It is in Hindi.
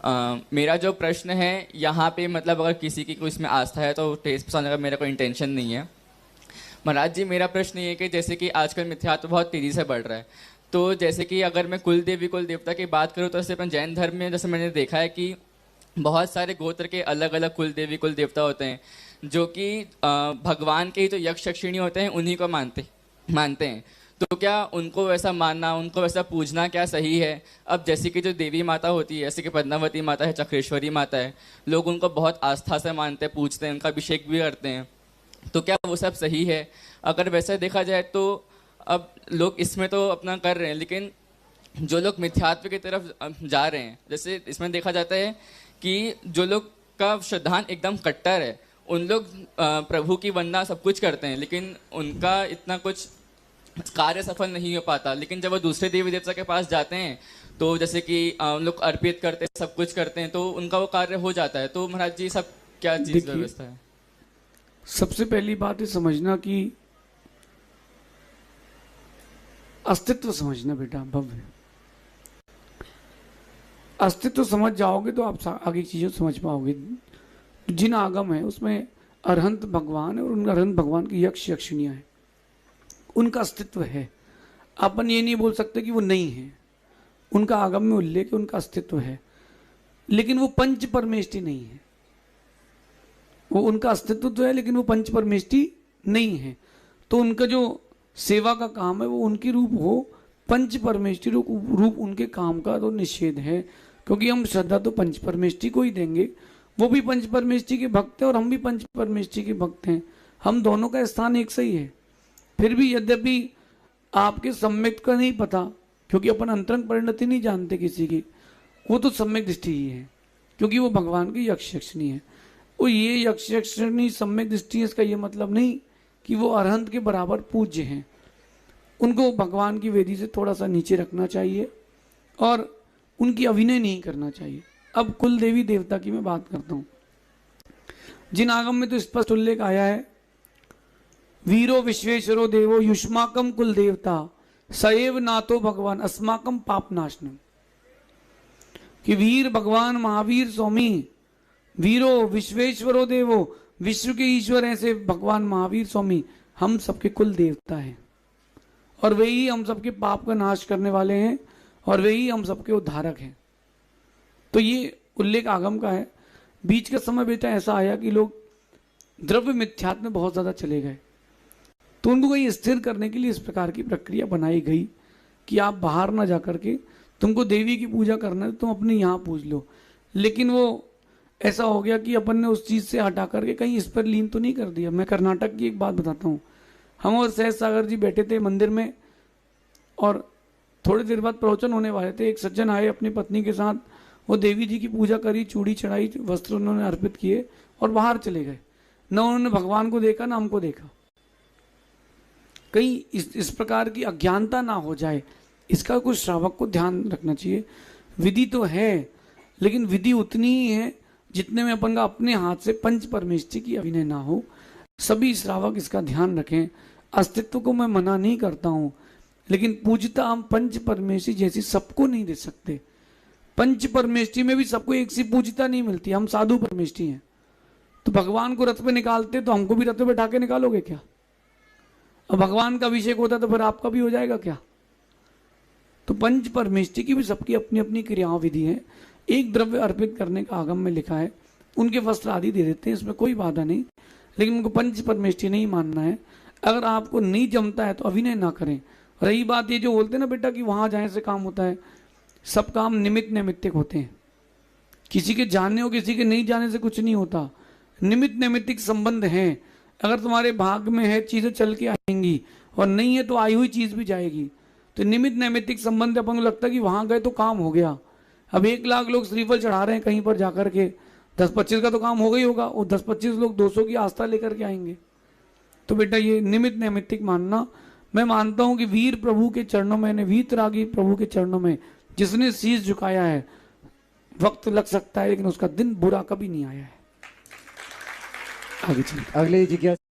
मेरा जो प्रश्न है यहाँ पे मतलब अगर किसी की कोई इसमें आस्था है तो टेस्ट पसंद का मेरा कोई इंटेंशन नहीं है। महाराज जी, मेरा प्रश्न ये है कि जैसे कि आजकल मिथ्यात्व बहुत तेज़ी से बढ़ रहा है, तो जैसे कि अगर मैं कुल देवी कुल देवता की बात करूँ तो जैसे अपन जैन धर्म में जैसे मैंने देखा है कि बहुत सारे गोत्र के अलग अलग कुल देवी कुल देवता होते हैं जो कि भगवान के ही जो यक्ष यक्षिणी होते हैं उन्हीं को मानते हैं। तो क्या उनको वैसा मानना, उनको वैसा पूजना क्या सही है? अब जैसे कि जो देवी माता होती है, जैसे कि पद्मावती माता है, चक्रेश्वरी माता है, लोग उनको बहुत आस्था से मानते हैं, पूजते हैं, उनका अभिषेक भी करते हैं, तो क्या वो सब सही है? अगर वैसा देखा जाए तो अब लोग इसमें तो अपना कर रहे हैं, लेकिन जो लोग मिथ्यात्व की तरफ जा रहे हैं, जैसे इसमें देखा जाता है कि जो लोग का श्रद्धांत एकदम कट्टर है, उन लोग प्रभु की वंदना सब कुछ करते हैं, लेकिन उनका इतना कुछ कार्य सफल नहीं हो पाता। लेकिन जब वो दूसरे देवी देवता के पास जाते हैं तो जैसे कि उन लोग अर्पित करते हैं, सब कुछ करते हैं, तो उनका वो कार्य हो जाता है। तो महाराज जी, सब क्या चीज़ व्यवस्था है? सबसे पहली बात है समझना कि अस्तित्व समझना बेटा, भव्य अस्तित्व समझ जाओगे तो आप आगे चीजें समझ पाओगे। जिन आगम है उसमें अरहंत भगवान है और उन अरहंत भगवान की यक्ष यक्षिणियां हैं, उनका अस्तित्व है। अपन ये नहीं बोल सकते कि वो नहीं है, उनका आगम में उल्लेख है, उनका अस्तित्व है, लेकिन वो पंच परमेष्टि नहीं है। वो उनका अस्तित्व तो है लेकिन वो पंच परमेष्टि नहीं है। तो उनका जो सेवा का काम है वो उनकी रूप हो, पंच परमेष्टि रूप उनके काम का तो निषेध है, क्योंकि हम श्रद्धा तो पंच परमेष्टि को ही देंगे। वो भी पंच परमेष्टि के भक्त हैं और हम भी पंच परमेष्टि के भक्त हैं, हम दोनों का स्थान एक सही है। फिर भी यद्यपि आपके सम्यक का नहीं पता, क्योंकि अपन अंतरंग परिणति नहीं जानते किसी की, वो तो सम्यक दृष्टि ही है, क्योंकि वो भगवान की यक्ष यक्षिणी है। वो ये यक्ष यक्षिणी सम्यक दृष्टि है, इसका ये मतलब नहीं कि वो अरहंत के बराबर पूज्य हैं। उनको भगवान की वेदी से थोड़ा सा नीचे रखना चाहिए और उनकी अभिनय नहीं करना चाहिए। अब कुल देवी देवता की मैं बात करता हूँ। जिन आगम में तो स्पष्ट उल्लेख आया है, वीरो विश्वेश्वरो देवो युष्माकम कुल देवता सएव नातो भगवान अस्माकम पाप नाशनम, कि वीर भगवान महावीर स्वामी, वीरो विश्वेश्वरो देवो, विश्व के ईश्वर ऐसे भगवान महावीर स्वामी हम सबके कुल देवता हैं और वे ही हम सबके पाप का नाश करने वाले हैं और वे ही हम सबके उद्धारक हैं। तो ये उल्लेख आगम का है। बीच का समय बेटा ऐसा आया कि लोग द्रव्य मिथ्यात्व में बहुत ज्यादा चले गए, तो उनको कहीं स्थिर करने के लिए इस प्रकार की प्रक्रिया बनाई गई कि आप बाहर ना जा करके, तुमको देवी की पूजा करना है तुम अपने यहाँ पूज लो। लेकिन वो ऐसा हो गया कि अपन ने उस चीज से हटा करके कहीं इस पर लीन तो नहीं कर दिया। मैं कर्नाटक की एक बात बताता हूँ। हम और सहज सागर जी बैठे थे मंदिर में और थोड़ी देर बाद प्रवचन होने वाले थे। एक सज्जन आए अपनी पत्नी के साथ, वो देवी जी की पूजा करी, चूड़ी चढ़ाई, वस्त्र उन्होंने अर्पित किए और बाहर चले गए। न उन्होंने भगवान को देखा, न हमको देखा। कहीं इस प्रकार की अज्ञानता ना हो जाए, इसका कुछ श्रावक को ध्यान रखना चाहिए। विधि तो है, लेकिन विधि उतनी ही है जितने में अपन का अपने हाथ से पंच परमेष्टि की अभिनय ना हो। सभी श्रावक इसका ध्यान रखें। अस्तित्व को मैं मना नहीं करता हूं, लेकिन पूजता हम पंच परमेष्टि जैसी सबको नहीं दे सकते। पंच परमेष्टि में भी सबको एक सी पूजता नहीं मिलती। हम साधु परमेष्टि हैं, तो भगवान को रथ पे निकालते तो हमको भी रथ पे बैठा के निकालोगे क्या? अब भगवान का अभिषेक होता तो फिर आपका भी हो जाएगा क्या? तो पंच परमेष्टि की भी सबकी अपनी अपनी क्रियाओं विधि है। एक द्रव्य अर्पित करने का आगम में लिखा है, उनके वस्त्र आदि दे देते हैं, इसमें कोई बाधा नहीं, लेकिन उनको पंच परमेष्टि नहीं मानना है। अगर आपको नहीं जमता है तो अभिनय ना करें। रही बात ये जो बोलते हैं ना बेटा कि वहां जाने से काम होता है, सब काम निमित्त नैमित्तिक होते हैं। किसी के जानने और किसी के नहीं जाने से कुछ नहीं होता। निमित्त नैमित्तिक संबंध है। अगर तुम्हारे भाग में है चीजें चल के आएंगी और नहीं है तो आई हुई चीज भी जाएगी। तो निमित्त नैमित्तिक संबंध अपन को लगता है कि वहां गए तो काम हो गया। अब 1 लाख लोग श्रीफल चढ़ा रहे हैं कहीं पर जाकर के, 10-25 का तो काम हो गई होगा, और 10-25 लोग 200 की आस्था लेकर के आएंगे। तो बेटा ये निमित्त नैमित्तिक मानना, मैं मानता हूं कि वीर प्रभु के चरणों में, वीतरागी प्रभु के चरणों में जिसने शीश झुकाया है, वक्त लग सकता है लेकिन उसका दिन बुरा कभी नहीं आया है। आगे चलिए। अगले जिज्ञासा।